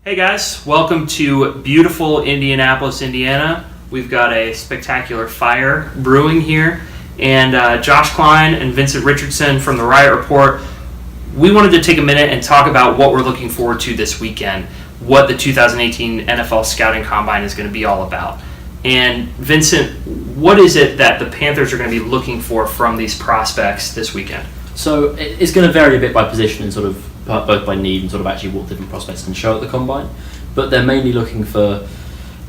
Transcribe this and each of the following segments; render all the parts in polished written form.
Hey guys, welcome to beautiful Indianapolis, Indiana. We've got a spectacular fire brewing here, and Josh Klein and Vincent Richardson from the Riot Report, we wanted to take a minute and talk about what we're looking forward to this weekend, what the 2018 NFL Scouting Combine is going to be all about. And Vincent, what is it that the Panthers are going to be looking for from these prospects this weekend? So it's going to vary a bit by position and sort of both by need and sort of actually what different prospects can show at the combine, but they're mainly looking for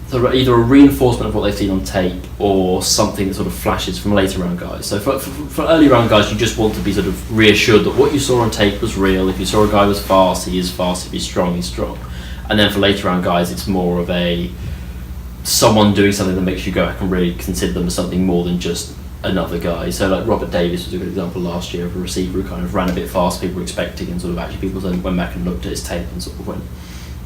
sort of either a reinforcement of what they've seen on tape or something that sort of flashes from later round guys. So for early round guys, you just want to be sort of reassured that what you saw on tape was real. If you saw a guy was fast, he is fast. If he's strong, he's strong. And then for later round guys, it's more of someone doing something that makes you go, I can really consider them as something more than just another guy. So like Robert Davis was a good example last year of a receiver who kind of ran a bit fast, people were expecting, and sort of actually people then went back and looked at his tape and sort of went,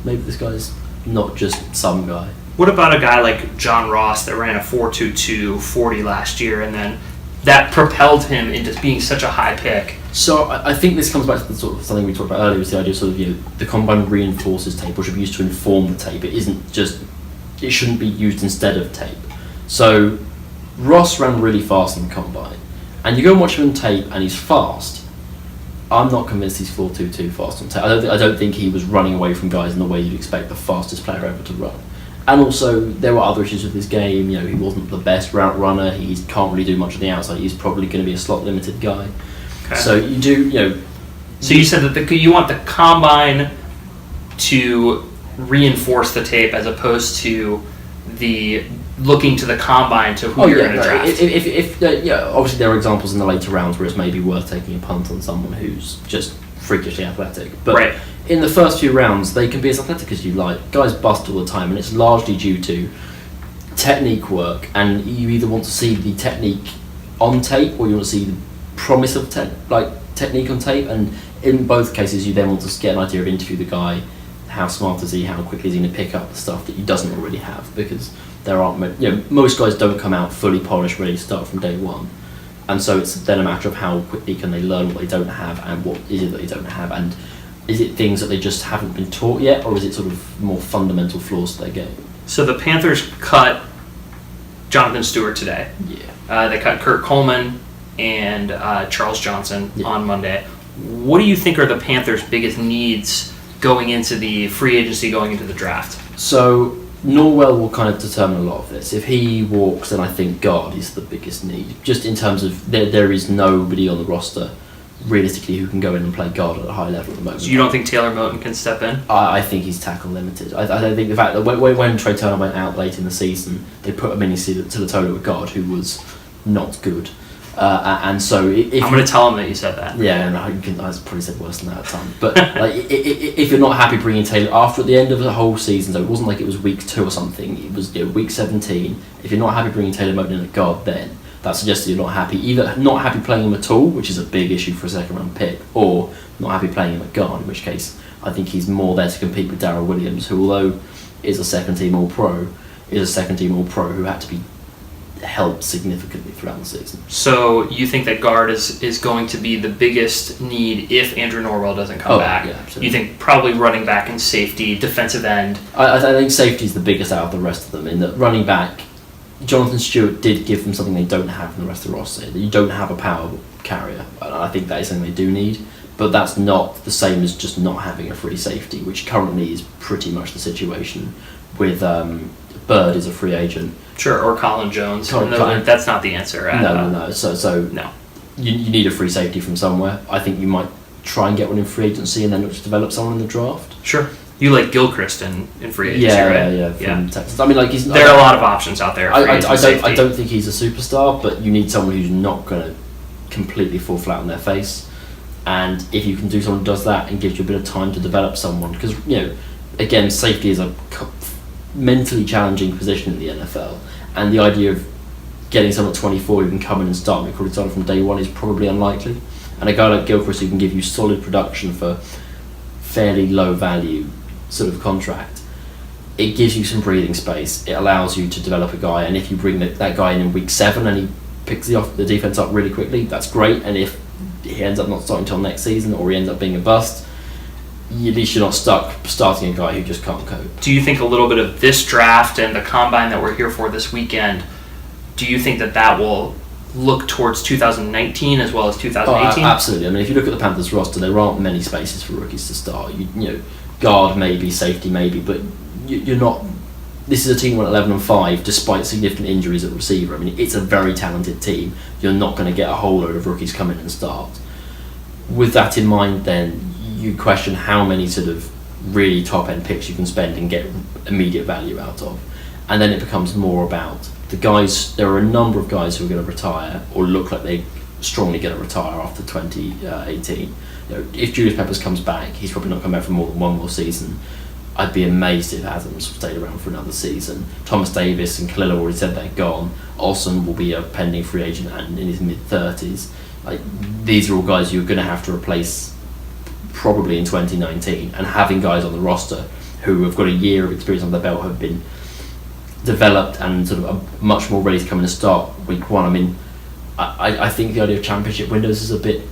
maybe this guy's not just some guy. What about a guy like John Ross that ran a 4.22 40 last year, and then that propelled him into being such a high pick? So I think this comes back to the sort of something we talked about earlier, was the idea of sort of, the combine reinforces tape, or should be used to inform the tape. It shouldn't be used instead of tape. So Ross ran really fast in the combine, and you go and watch him on tape and he's fast. I'm not convinced he's 4.22 fast on tape. I don't think he was running away from guys in the way you'd expect the fastest player ever to run. And also there were other issues with his game. He wasn't the best route runner. He can't really do much on the outside. He's probably going to be a slot limited guy. Okay. So you do. So you said that you want the combine to reinforce the tape as opposed to the looking to the combine to who you're going to draft. Obviously there are examples in the later rounds where it's maybe worth taking a punt on someone who's just freakishly athletic. But right. In the first few rounds, they can be as athletic as you like. Guys bust all the time, and it's largely due to technique work. And you either want to see the technique on tape, or you want to see the promise of technique on tape. And in both cases, you then want to get an idea of interview the guy. How smart is he? How quickly is he going to pick up the stuff that he doesn't already have? Because there aren't, most guys don't come out fully polished, ready to start from day one, and so it's then a matter of how quickly can they learn what they don't have, and what is it that they don't have, and is it things that they just haven't been taught yet, or is it sort of more fundamental flaws to their game? So the Panthers cut Jonathan Stewart today. Yeah. They cut Kurt Coleman and Charles Johnson on Monday. What do you think are the Panthers' biggest needs going into the free agency, going into the draft? So Norwell will kind of determine a lot of this. If he walks, then I think guard is the biggest need. Just in terms of there is nobody on the roster realistically who can go in and play guard at a high level at the moment. So you don't think Taylor Moton can step in? I think he's tackle limited. I don't think the fact that when Trey Turner went out late in the season, they put him in to the total at guard who was not good. And so I'm going to tell him that you said that. Yeah, no, I probably said worse than that at the time. But if you're not happy bringing Taylor after at the end of the whole season, so it wasn't like it was week 2 or something. It was week 17. If you're not happy bringing Taylor Moton in at guard, then that suggests that you're not happy. Either not happy playing him at all, which is a big issue for a second round pick, or not happy playing him at guard, in which case I think he's more there to compete with Darrell Williams, who although is a second team All Pro who had to be helped significantly throughout the season. So you think that guard is going to be the biggest need if Andrew Norwell doesn't come back? Yeah, absolutely. You think probably running back and safety, defensive end? I think safety is the biggest out of the rest of them. In that running back, Jonathan Stewart did give them something they don't have from the rest of the roster. That you don't have a power carrier. And I think that is something they do need. But that's not the same as just not having a free safety, which currently is pretty much the situation with Bird is a free agent. Sure, or Colin Jones. That's not the answer. No. So no. You need a free safety from somewhere. I think you might try and get one in free agency and then look to develop someone in the draft. Sure. You like Gilchrist in free agency, right? From Texas. I mean, there are a lot of options out there. I don't think he's a superstar, but you need someone who's not going to completely fall flat on their face. And if you can do someone who does that and gives you a bit of time to develop someone, because again, safety is a mentally challenging position in the NFL, and the idea of getting someone at 24 who can come in and start recruiting someone from day one is probably unlikely. And a guy like Gilchrist who can give you solid production for fairly low value sort of contract, it gives you some breathing space. It allows you to develop a guy, and if you bring that guy in week 7 and he picks the defense up really quickly, that's great. And if he ends up not starting until next season, or he ends up being a bust, at least you're not stuck starting a guy who just can't cope. Do you think a little bit of this draft and the combine that we're here for this weekend, do you think that will look towards 2019 as well as 2018? Absolutely. I mean, if you look at the Panthers roster, there aren't many spaces for rookies to start. You know, guard maybe, safety maybe, but you're not. This is a team went 11-5 despite significant injuries at receiver. I mean, it's a very talented team. You're not going to get a whole load of rookies come in and start. With that in mind, then you question how many sort of really top end picks you can spend and get immediate value out of, and then it becomes more about the guys. There are a number of guys who are going to retire or look like they're strongly going to retire after 2018. You know, if Julius Peppers comes back, he's probably not coming back for more than one more season. I'd be amazed if Adams stayed around for another season. Thomas Davis and Khalil already said they're gone. Olsen will be a pending free agent and in his mid-30s. Like, these are all guys you're going to have to replace probably in 2019. And having guys on the roster who have got a year of experience on their belt, have been developed and sort of are much more ready to come in and start week one. I mean, I think the idea of championship windows is a bit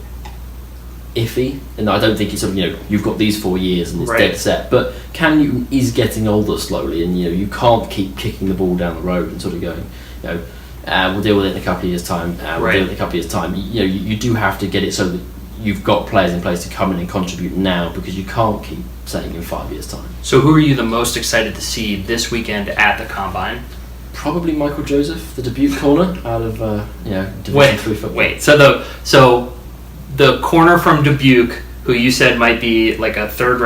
iffy, and I don't think it's something, you know, you've got these 4 years and it's right. dead set. But Cam Newton is getting older slowly, and you know you can't keep kicking the ball down the road and sort of going, you know, we'll deal with it in a couple of years' time. We'll deal with it in a couple of years' time. You know, you do have to get it so that you've got players in place to come in and contribute now, because you can't keep saying in 5 years' time. So who are you the most excited to see this weekend at the Combine? Probably Michael Joseph, the Dubuque corner out of Division 3 football. Wait. So the corner from Dubuque, who you said might be like a third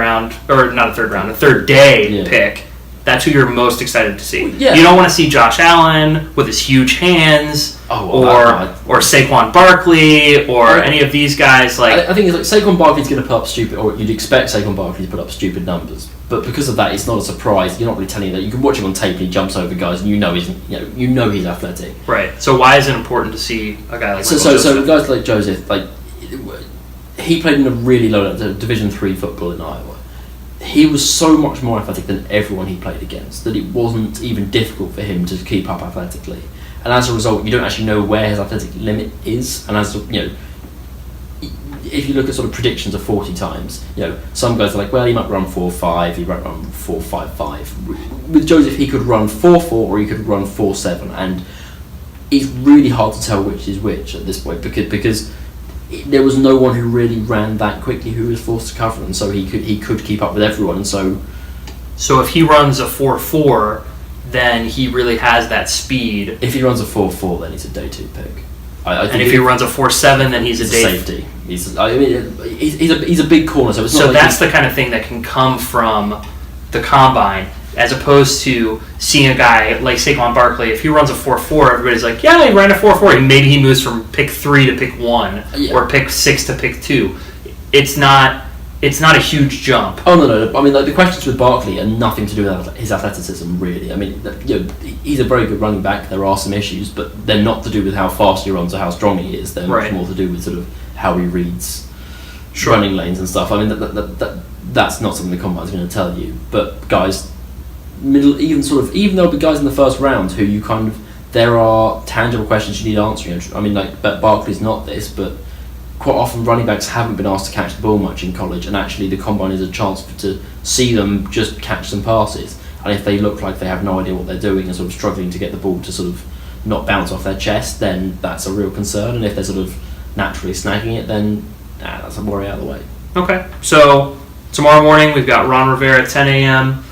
day pick. That's who you're most excited to see. Yeah. You don't want to see Josh Allen with his huge hands, or Saquon Barkley, or any of these guys. Like, I think it's like Saquon Barkley's going to put up stupid, or you'd expect Saquon Barkley to put up stupid numbers. But because of that, it's not a surprise. You're not really telling you that. You can watch him on tape and he jumps over guys, and you know he's athletic. Right. So why is it important to see a guy like So guys like Joseph, like he played in a really low Division 3 football in Iowa. He was so much more athletic than everyone he played against that it wasn't even difficult for him to keep up athletically. And as a result, you don't actually know where his athletic limit is. And as you know, if you look at sort of predictions of 40 times, you know, some guys are like, well, he might run 4.5, he might run 4.55. With Joseph, he could run 4.4 or he could run 4.7, and it's really hard to tell which is which at this point because there was no one who really ran that quickly who was forced to cover, and so he could keep up with everyone. And so if he runs a 4.4, then he really has that speed. If he runs a 4.4, then he's a day 2 pick. I think and if he runs a 4.7, then he's a day safety. He's a big corner, so it's not. So like that's the kind of thing that can come from the combine, as opposed to seeing a guy like Saquon Barkley. If he runs a 4.4, everybody's like, yeah, he ran a 4.4. And maybe he moves from pick 3 to pick 1, or pick 6 to pick 2. It's not a huge jump. Oh no! I mean, like, the questions with Barkley are nothing to do with his athleticism, really. I mean, you know, he's a very good running back. There are some issues, but they're not to do with how fast he runs or how strong he is. They're much more to do with sort of how he reads running lanes and stuff. I mean, that's not something the combine's going to tell you. But guys, even there'll be guys in the first round who you kind of, there are tangible questions you need answering. I mean, like, Barkley's not this, but quite often running backs haven't been asked to catch the ball much in college, and actually the combine is a chance to see them just catch some passes. And if they look like they have no idea what they're doing and sort of struggling to get the ball to sort of not bounce off their chest, then that's a real concern. And if they're sort of naturally snagging it, then that's a worry out of the way. Okay, so tomorrow morning we've got Ron Rivera at 10 a.m.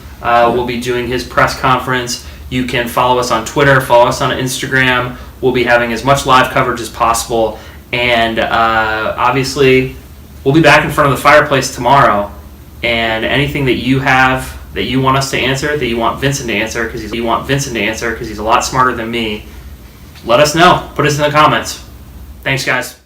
We'll be doing his press conference. You can follow us on Twitter, follow us on Instagram. We'll be having as much live coverage as possible. And obviously, we'll be back in front of the fireplace tomorrow. And anything that you have that you want us to answer, that you want Vincent to answer, because he's a lot smarter than me, let us know. Put us in the comments. Thanks, guys.